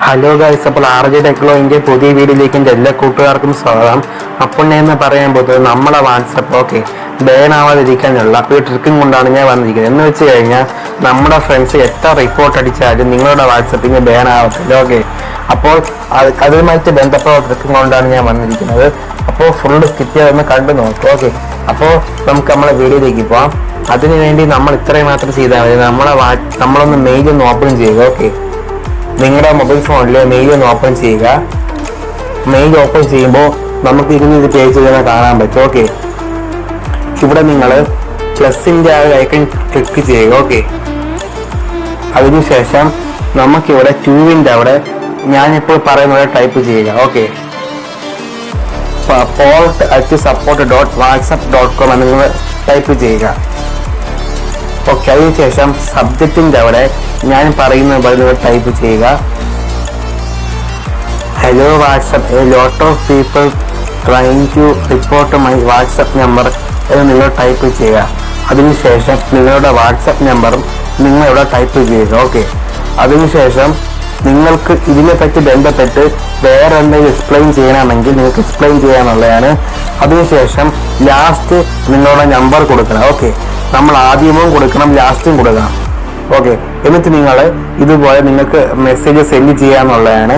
Hello guys, അപ്പോൾ RJ ടെക്നോളജിൻ്റെ പുതിയ വീഡിയോയിലേക്ക് എൻ്റെ എല്ലാ കൂട്ടുകാർക്കും സ്വാഗതം. അപ്പോൾ ഞാൻ ഇന്ന് പറയാൻ പോകുന്നത് നമ്മളെ വാട്സപ്പ് ബാൻ ആവാതിരിക്കാനുള്ള ഒരു ട്രിക്കും കൊണ്ടാണ് ഞാൻ വന്നിരിക്കുന്നത്. എന്ന് വെച്ച് കഴിഞ്ഞാൽ നമ്മുടെ ഫ്രണ്ട്സ് എത്ര റിപ്പോർട്ട് അടിച്ചാലും നിങ്ങളുടെ വാട്സപ്പിന് ബാൻ ആവത്തില്ല. അപ്പോൾ അതുമായിട്ട് ബന്ധപ്പെട്ട ട്രിക്കും കൊണ്ടാണ് ഞാൻ വന്നിരിക്കുന്നത്. അപ്പോൾ ഫുള്ള് സ്കിപ്പ് ചെയ്തൊന്ന് കണ്ടു നോക്കും. അപ്പോൾ നമുക്ക് നമ്മളെ വീഡിയോയിലേക്ക് പോകാം. അതിനുവേണ്ടി നമ്മൾ ഇത്രയും മാത്രം ചെയ്താൽ മതി. നമ്മളൊന്ന് മെയിൽ ഒന്ന് ഓപ്പൺ ചെയ്യുക. നിങ്ങളുടെ മൊബൈൽ ഫോണിൽ മെയിൽ ഒന്ന് ഓപ്പൺ ചെയ്യുക. മെയിൽ ഓപ്പൺ ചെയ്യുമ്പോൾ നമുക്ക് ഇത് പേ ചെയ്യുന്ന കാണാൻ പറ്റും. ഇവിടെ നിങ്ങൾ പ്ലസിൻ്റെ ഐക്കൺ ക്ലിക്ക് ചെയ്യുക. അതിനുശേഷം നമുക്കിവിടെ ക്യൂവിൻ്റെ അവിടെ ഞാനിപ്പോൾ പറയുന്നത് ടൈപ്പ് ചെയ്യുക. port@support.whatsapp.com എന്ന് നിങ്ങൾ ടൈപ്പ് ചെയ്യുക. അതിനുശേഷം സബ്ജക്റ്റിൻ്റെ അവിടെ ഞാൻ പറയുന്ന പോലെ ടൈപ്പ് ചെയ്യുക. Hello WhatsApp, a lot of people trying to report my WhatsApp number എന്ന് നിങ്ങൾ ടൈപ്പ് ചെയ്യുക. അതിനുശേഷം നിങ്ങളുടെ വാട്സപ്പ് നമ്പറും നിങ്ങളിവിടെ ടൈപ്പ് ചെയ്യുക. അതിനുശേഷം നിങ്ങൾക്ക് ഇതിനെപ്പറ്റി ബന്ധപ്പെട്ട് വേറെ എന്തെങ്കിലും എക്സ്പ്ലെയിൻ ചെയ്യണമെങ്കിൽ നിങ്ങൾക്ക് എക്സ്പ്ലെയിൻ ചെയ്യാനുള്ളതാണ്. അതിനുശേഷം ലാസ്റ്റ് നിങ്ങളുടെ നമ്പർ കൊടുക്കണം. നമ്മൾ ആദ്യവും കൊടുക്കണം, ലാസ്റ്റും കൊടുക്കണം. എന്നിട്ട് നിങ്ങൾ ഇതുപോലെ നിങ്ങൾക്ക് മെസ്സേജ് സെൻഡ് ചെയ്യാന്നുള്ളതാണ്.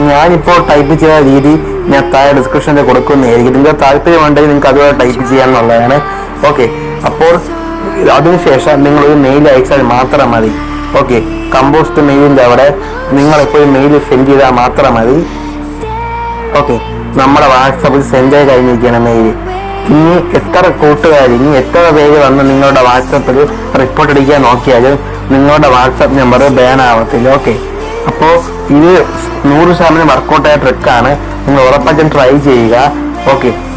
ഞാനിപ്പോൾ ടൈപ്പ് ചെയ്യുന്ന രീതി ഞാൻ താഴെ ഡിസ്ക്രിപ്ഷനിൽ കൊടുക്കുന്നതായിരിക്കും. നിങ്ങൾക്ക് താല്പര്യമുണ്ടെങ്കിൽ നിങ്ങൾക്ക് അതുപോലെ ടൈപ്പ് ചെയ്യാന്നുള്ളതാണ്. അപ്പോൾ അതിനുശേഷം നിങ്ങളൊരു മെയിൽ അയച്ചാൽ മാത്രം മതി. കമ്പോസ്റ്റ് മെയിലിൻ്റെ അവിടെ നിങ്ങളെപ്പോഴും മെയിൽ സെൻഡ് ചെയ്താൽ മാത്രം മതി. നമ്മുടെ വാട്സപ്പിൽ സെൻഡ് ആയി കഴിഞ്ഞിരിക്കുകയാണ് മെയിൽ. ഇനി എത്ര കൂട്ടുകാർ, ഇനി എത്ര പേര് വന്ന് നിങ്ങളുടെ വാട്സപ്പിൽ റിപ്പോർട്ട് അടിക്കാൻ നോക്കിയാലും നിങ്ങളുടെ വാട്സപ്പ് നമ്പർ ബാൻ ആവത്തില്ല. അപ്പോൾ ഇത് 100% വർക്കൗട്ടായ ട്രിക്കാണ്. നിങ്ങൾ ഉറപ്പായിട്ടും ട്രൈ ചെയ്യുക.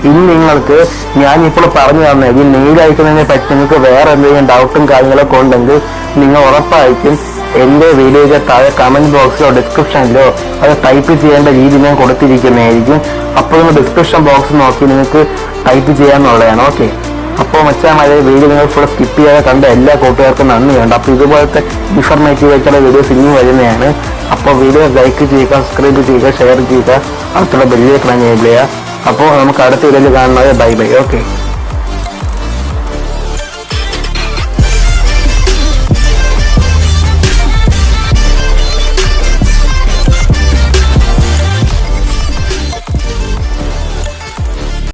ഇനി നിങ്ങൾക്ക് ഞാനിപ്പോൾ പറഞ്ഞു തന്നത് ഈ മെയിൽ അയക്കുന്നതിനെ പറ്റി നിങ്ങൾക്ക് വേറെ എന്തെങ്കിലും ഡൗട്ടും കാര്യങ്ങളൊക്കെ ഉണ്ടെങ്കിൽ നിങ്ങൾ ഉറപ്പായിട്ടും എൻ്റെ വീഡിയോയുടെ താഴെ കമൻറ്റ് ബോക്സിലോ ഡിസ്ക്രിപ്ഷനിലോ അത് ടൈപ്പ് ചെയ്യേണ്ട രീതി ഞാൻ കൊടുത്തിരിക്കുന്നതായിരിക്കും. അപ്പോൾ നിങ്ങൾ ഡിസ്ക്രിപ്ഷൻ ബോക്സ് നോക്കി നിങ്ങൾക്ക് ടൈപ്പ് ചെയ്യാന്നുള്ളതാണ്. അപ്പോൾ മച്ചാമാരെ വീഡിയോ നിങ്ങൾ ഫുൾ സ്കിപ്പ് ചെയ്യാതെ കണ്ട എല്ലാ കൂട്ടുകാർക്കും നന്ദിയുണ്ട്. അപ്പോൾ ഇതുപോലത്തെ ഇൻഫർമേറ്റീവ് ആയിട്ടുള്ള വീഡിയോസ് ഇനിയും വരുന്നതാണ്. അപ്പോൾ വീഡിയോ ലൈക്ക് ചെയ്യുക, സബ്സ്ക്രൈബ് ചെയ്യുക, ഷെയർ ചെയ്യുക, അടുത്തുള്ള ബെല്ലിലേക്ക് എനേബിൾ ചെയ്യുക. അപ്പോൾ നമുക്ക് അടുത്ത വീഡിയോയിൽ കാണുന്നത്. ബൈ.